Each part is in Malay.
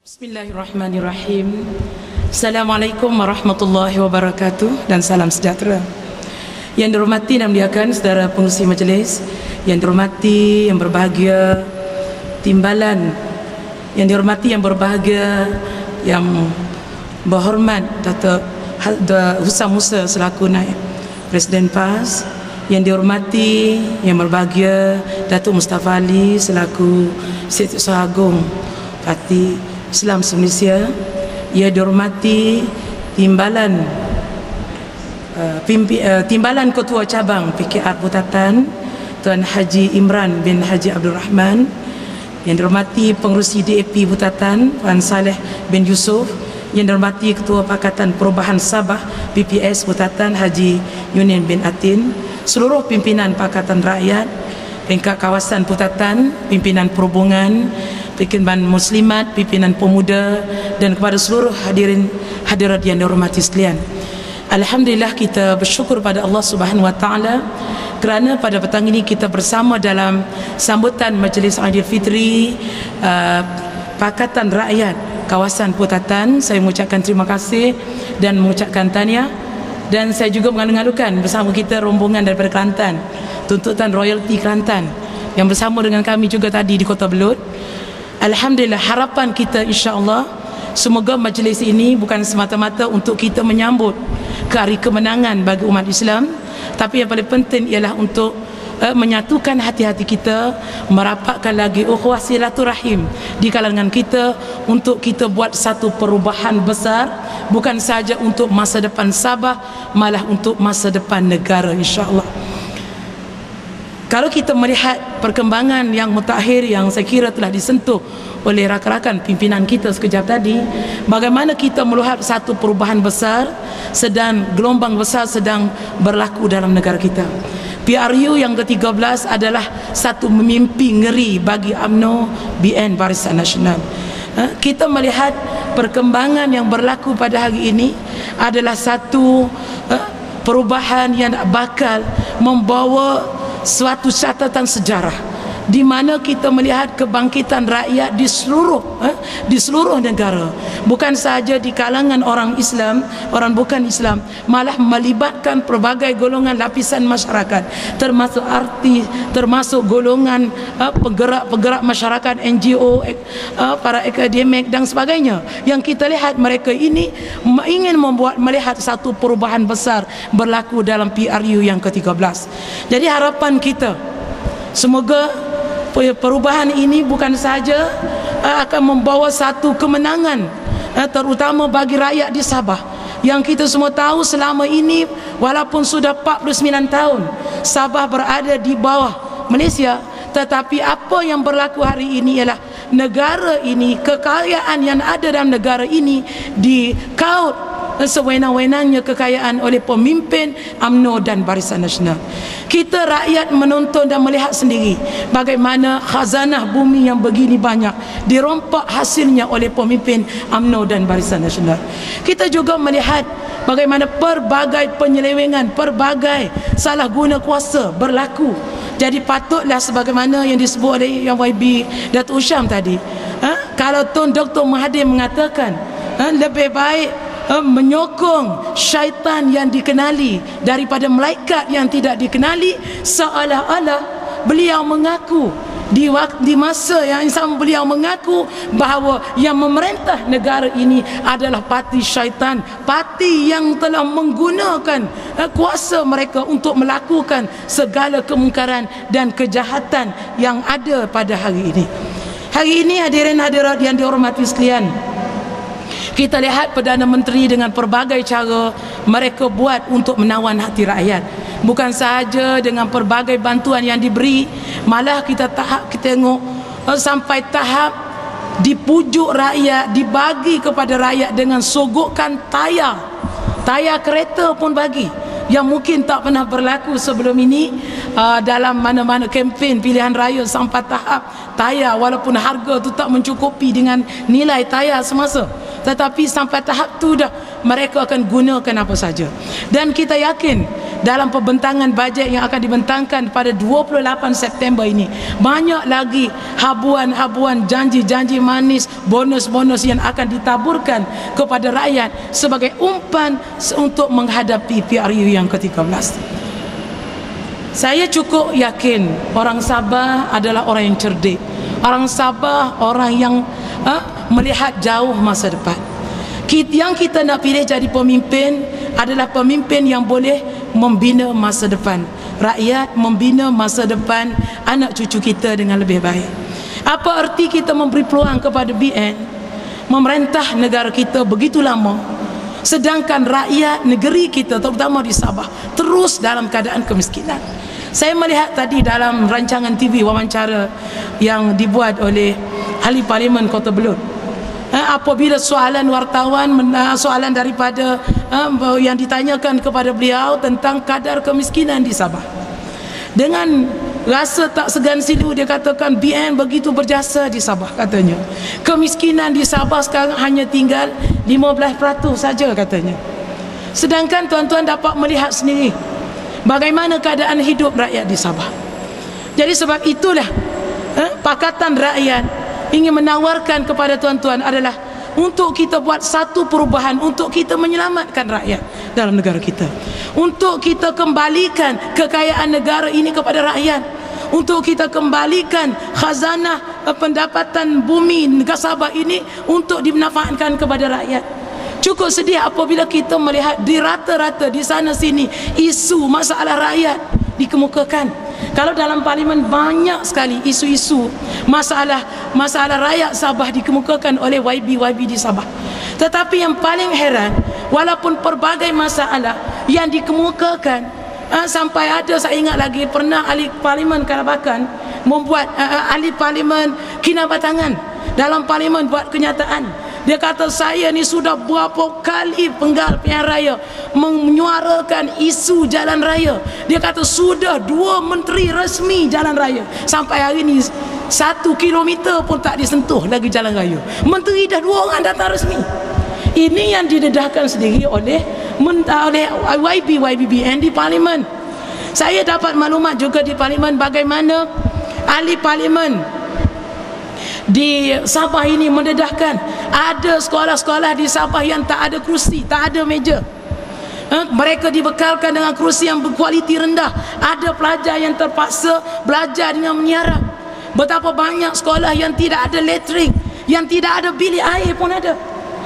Bismillahirrahmanirrahim. Assalamualaikum warahmatullahi wabarakatuh dan salam sejahtera. Yang dihormati dan dimuliakan saudara pengurusi majlis, yang dihormati, yang berbahagia timbalan, yang dihormati, yang berbahagia, yang berhormat Datuk Husam Musa selaku Naib Presiden PAS, yang dihormati, yang berbahagia Datuk Mustafa Ali selaku Setiausaha Agung Parti Islam Malaysia, ia dihormati timbalan Ketua Cabang PKR Putatan Tuan Haji Imran bin Haji Abdul Rahman, yang dihormati pengerusi DAP Putatan Tuan Saleh bin Yusuf, yang dihormati Ketua Pakatan Perubahan Sabah PPS Putatan Haji Yunin bin Atin, seluruh pimpinan Pakatan Rakyat, peringkat kawasan Putatan, pimpinan perhubungan, pimpinan muslimat, pimpinan pemuda, dan kepada seluruh hadirat yang dihormati sekalian. Alhamdulillah, kita bersyukur pada Allah Subhanahu Wa Taala kerana pada petang ini kita bersama dalam sambutan Majlis Aidilfitri Pakatan Rakyat kawasan Putatan. Saya mengucapkan terima kasih dan mengucapkan tahniah, dan saya juga mengalu-alukan bersama kita rombongan daripada Kelantan, tuntutan royalti Kelantan yang bersama dengan kami juga tadi di Kota Belud. Alhamdulillah, harapan kita insya-Allah semoga majlis ini bukan semata-mata untuk kita menyambut ke hari kemenangan bagi umat Islam, tapi yang paling penting ialah untuk menyatukan hati-hati kita, merapatkan lagi ukhuwah silaturahim di kalangan kita untuk kita buat satu perubahan besar, bukan saja untuk masa depan Sabah, malah untuk masa depan negara insya-Allah. Kalau kita melihat perkembangan yang mutakhir yang saya kira telah disentuh oleh rakan-rakan pimpinan kita sekejap tadi, bagaimana kita melihat satu perubahan besar gelombang besar sedang berlaku dalam negara kita. PRU yang ke-13 adalah satu mimpi ngeri bagi UMNO BN Barisan Nasional. Kita melihat perkembangan yang berlaku pada hari ini adalah satu perubahan yang bakal membawa suatu catatan sejarah di mana kita melihat kebangkitan rakyat di seluruh negara, bukan sahaja di kalangan orang Islam, orang bukan Islam, malah melibatkan pelbagai golongan lapisan masyarakat, termasuk artis, termasuk golongan penggerak-penggerak masyarakat, NGO, para akademik dan sebagainya, yang kita lihat mereka ini ingin melihat satu perubahan besar berlaku dalam PRU yang ke-13. Jadi harapan kita semoga perubahan ini bukan saja akan membawa satu kemenangan terutama bagi rakyat di Sabah, yang kita semua tahu selama ini walaupun sudah 49 tahun Sabah berada di bawah Malaysia, tetapi apa yang berlaku hari ini ialah negara ini, kekayaan yang ada dalam negara ini dikaut sewenang-wenangnya kekayaan oleh pemimpin UMNO dan Barisan Nasional. Kita rakyat menonton dan melihat sendiri bagaimana khazanah bumi yang begini banyak dirompak hasilnya oleh pemimpin UMNO dan Barisan Nasional. Kita juga melihat bagaimana pelbagai penyelewengan, pelbagai salah guna kuasa berlaku. Jadi patutlah sebagaimana yang disebut oleh Yang YB Datuk Usham tadi, kalau Tun Dr. Mahathir mengatakan lebih baik menyokong syaitan yang dikenali daripada malaikat yang tidak dikenali, seolah-olah beliau mengaku di masa yang sama beliau mengaku bahawa yang memerintah negara ini adalah parti syaitan, parti yang telah menggunakan kuasa mereka untuk melakukan segala kemungkaran dan kejahatan yang ada pada hari ini. Hari ini hadirin hadirat yang dihormati sekalian, kita lihat Perdana Menteri dengan pelbagai cara mereka buat untuk menawan hati rakyat. Bukan sahaja dengan pelbagai bantuan yang diberi, malah kita tengok sampai tahap dipujuk rakyat, dibagi kepada rakyat dengan sogokan tayar kereta pun bagi, yang mungkin tak pernah berlaku sebelum ini dalam mana-mana kempen pilihan raya, sampai tahap tayar walaupun harga tu tak mencukupi dengan nilai tayar semasa, tetapi sampai tahap tu dah mereka akan gunakan apa saja. Dan kita yakin dalam pembentangan bajet yang akan dibentangkan pada 28 September ini, banyak lagi habuan-habuan, janji-janji manis, bonus-bonus yang akan ditaburkan kepada rakyat sebagai umpan untuk menghadapi PRU yang ke-13. Saya cukup yakin orang Sabah adalah orang yang cerdik. Orang Sabah orang yang melihat jauh masa depan. Yang kita nak pilih jadi pemimpin adalah pemimpin yang boleh membina masa depan rakyat, membina masa depan anak cucu kita dengan lebih baik. Apa arti kita memberi peluang kepada BN memerintah negara kita begitu lama, sedangkan rakyat negeri kita terutama di Sabah terus dalam keadaan kemiskinan? Saya melihat tadi dalam rancangan TV wawancara yang dibuat oleh Ahli Parlimen Kota Belud, apabila soalan wartawan, soalan daripada yang ditanyakan kepada beliau tentang kadar kemiskinan di Sabah, dengan rasa tak segan silu dia katakan BN begitu berjasa di Sabah. Katanya kemiskinan di Sabah sekarang hanya tinggal 15% saja katanya. Sedangkan tuan-tuan dapat melihat sendiri bagaimana keadaan hidup rakyat di Sabah. Jadi sebab itulah Pakatan Rakyat ingin menawarkan kepada tuan-tuan adalah untuk kita buat satu perubahan, untuk kita menyelamatkan rakyat dalam negara kita, untuk kita kembalikan kekayaan negara ini kepada rakyat, untuk kita kembalikan khazanah pendapatan bumi negara Sabah ini untuk dimanfaatkan kepada rakyat. Cukup sedih apabila kita melihat di rata-rata di sana sini isu masalah rakyat dikemukakan. Kalau dalam parlimen banyak sekali isu-isu masalah rakyat Sabah dikemukakan oleh YB di Sabah. Tetapi yang paling heran, walaupun pelbagai masalah yang dikemukakan, sampai ada, saya ingat lagi pernah ahli parlimen Kalabakan membuat ahli parlimen Kinabatangan dalam parlimen buat kenyataan. Dia kata saya ni sudah berapa kali penggal pilihan raya menyuarakan isu jalan raya. Dia kata sudah 2 menteri resmi jalan raya, sampai hari ni 1 kilometer pun tak disentuh lagi jalan raya. Menteri dah 2 orang datang resmi. Ini yang didedahkan sendiri oleh YBBN di parlimen. Saya dapat maklumat juga di parlimen bagaimana ahli parlimen di Sabah ini mendedahkan ada sekolah-sekolah di Sabah yang tak ada kerusi, tak ada meja. Mereka dibekalkan dengan kerusi yang berkualiti rendah. Ada pelajar yang terpaksa belajar dengan menyarap. Betapa banyak sekolah yang tidak ada letering, yang tidak ada bilik air pun ada.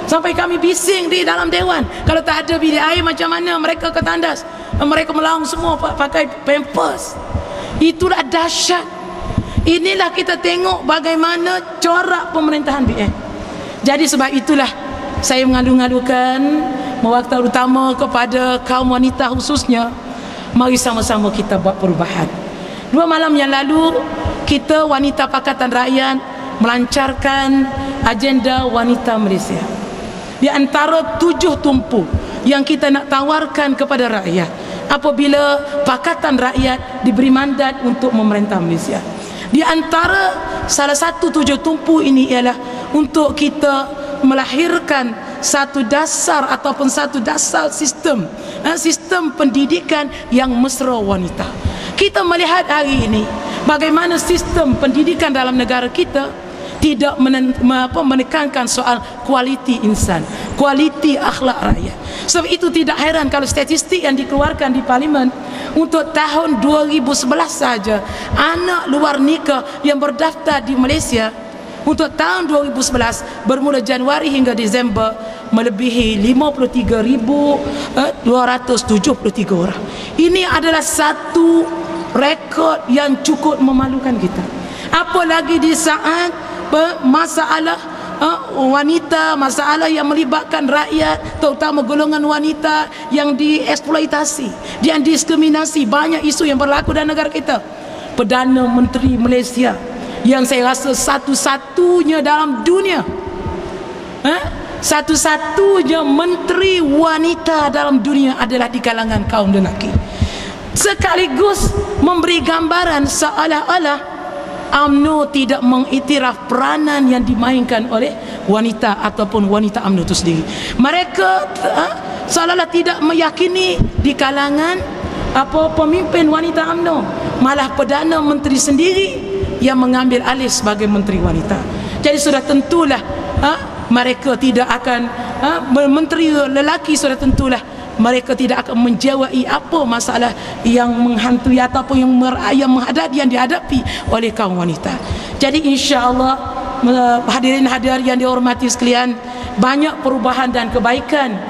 Sampai kami bising di dalam dewan, kalau tak ada bilik air macam mana mereka ke tandas? Mereka melaung semua pakai pampers. Itulah dahsyat. Inilah kita tengok bagaimana corak pemerintahan BN. Jadi sebab itulah saya mengadu-ngadukan mewakta utama kepada kaum wanita khususnya, mari sama-sama kita buat perubahan. 2 malam yang lalu kita wanita Pakatan Rakyat melancarkan agenda wanita Malaysia. Di antara 7 tumpu yang kita nak tawarkan kepada rakyat apabila Pakatan Rakyat diberi mandat untuk memerintah Malaysia, di antara salah satu 7 tumpu ini ialah untuk kita melahirkan satu dasar ataupun satu dasar sistem pendidikan yang mesra wanita. Kita melihat hari ini bagaimana sistem pendidikan dalam negara kita tidak menekankan soal kualiti insan, kualiti akhlak rakyat. Sebab itu tidak heran kalau statistik yang dikeluarkan di parlimen untuk tahun 2011 saja, anak luar nikah yang berdaftar di Malaysia untuk tahun 2011 bermula Januari hingga Disember melebihi 53,273 orang. Ini adalah satu rekod yang cukup memalukan kita. Apalagi di saat masalah wanita, masalah yang melibatkan rakyat, terutama golongan wanita yang dieksploitasi, yang diskriminasi. Banyak isu yang berlaku dalam negara kita. Perdana Menteri Malaysia yang saya rasa satu-satunya dalam dunia, satu-satunya menteri wanita dalam dunia adalah di kalangan kaum lelaki, sekaligus memberi gambaran seolah-olah UMNO tidak mengiktiraf peranan yang dimainkan oleh wanita ataupun wanita UMNO itu sendiri. Mereka seolah-olah tidak meyakini di kalangan pemimpin wanita UMNO, malah Perdana Menteri sendiri yang mengambil alih sebagai Menteri Wanita. Jadi sudah tentulah mereka tidak akan menteri lelaki, sudah tentulah mereka tidak akan menjawai apa masalah yang menghantui ataupun yang dihadapi oleh kaum wanita. Jadi insya-Allah hadirin hadirat yang dihormati sekalian, banyak perubahan dan kebaikan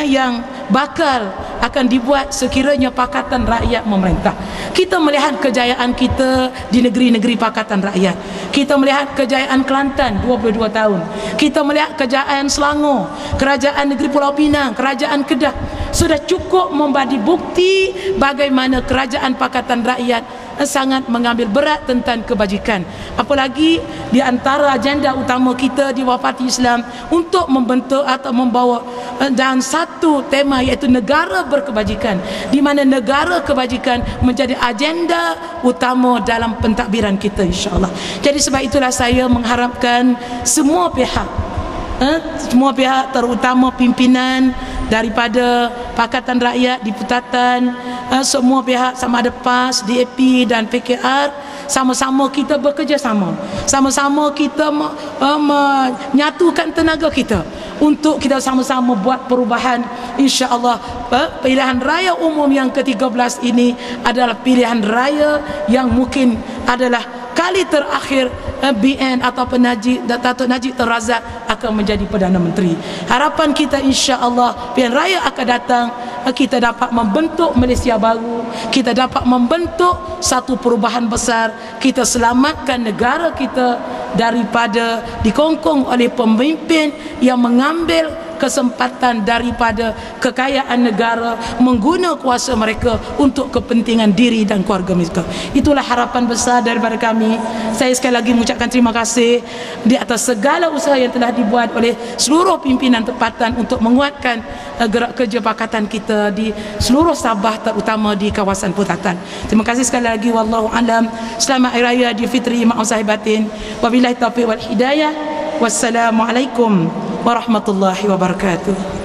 yang bakal akan dibuat sekiranya Pakatan Rakyat memerintah. Kita melihat kejayaan kita di negeri-negeri Pakatan Rakyat. Kita melihat kejayaan Kelantan 22 tahun. Kita melihat kejayaan Selangor, kerajaan negeri Pulau Pinang, kerajaan Kedah. Sudah cukup memberi bukti bagaimana kerajaan Pakatan Rakyat sangat mengambil berat tentang kebajikan. Apalagi di antara agenda utama kita di Wafati Islam untuk membentuk atau membawa dan satu tema iaitu negara berkebajikan, di mana negara kebajikan menjadi agenda utama dalam pentadbiran kita insya-Allah. Jadi sebab itulah saya mengharapkan semua pihak terutama pimpinan daripada Pakatan Rakyat, Diputatan, semua pihak sama ada PAS, DAP dan PKR, sama-sama kita bekerjasama, sama-sama kita menyatukan tenaga kita untuk kita sama-sama buat perubahan. InsyaAllah pilihan raya umum yang ke-13 ini adalah pilihan raya yang mungkin adalah kali terakhir BN ataupun Datuk Najib Tun Razak akan menjadi Perdana Menteri. Harapan kita insya-Allah pilihan raya akan datang, kita dapat membentuk Malaysia baru, kita dapat membentuk satu perubahan besar, kita selamatkan negara kita daripada dikongkong oleh pemimpin yang mengambil kesempatan daripada kekayaan negara, mengguna kuasa mereka untuk kepentingan diri dan keluarga mereka. Itulah harapan besar daripada kami. Saya sekali lagi mengucapkan terima kasih di atas segala usaha yang telah dibuat oleh seluruh pimpinan tempatan untuk menguatkan gerak kerja pakatan kita di seluruh Sabah, terutama di kawasan Putatan. Terima kasih sekali lagi. Wallahu alam. Selamat Hari Raya Aidilfitri, maaf zahir batin. Wabillahi taufiq wal hidayah. Wassalamualaikum warahmatullahi wabarakatuh.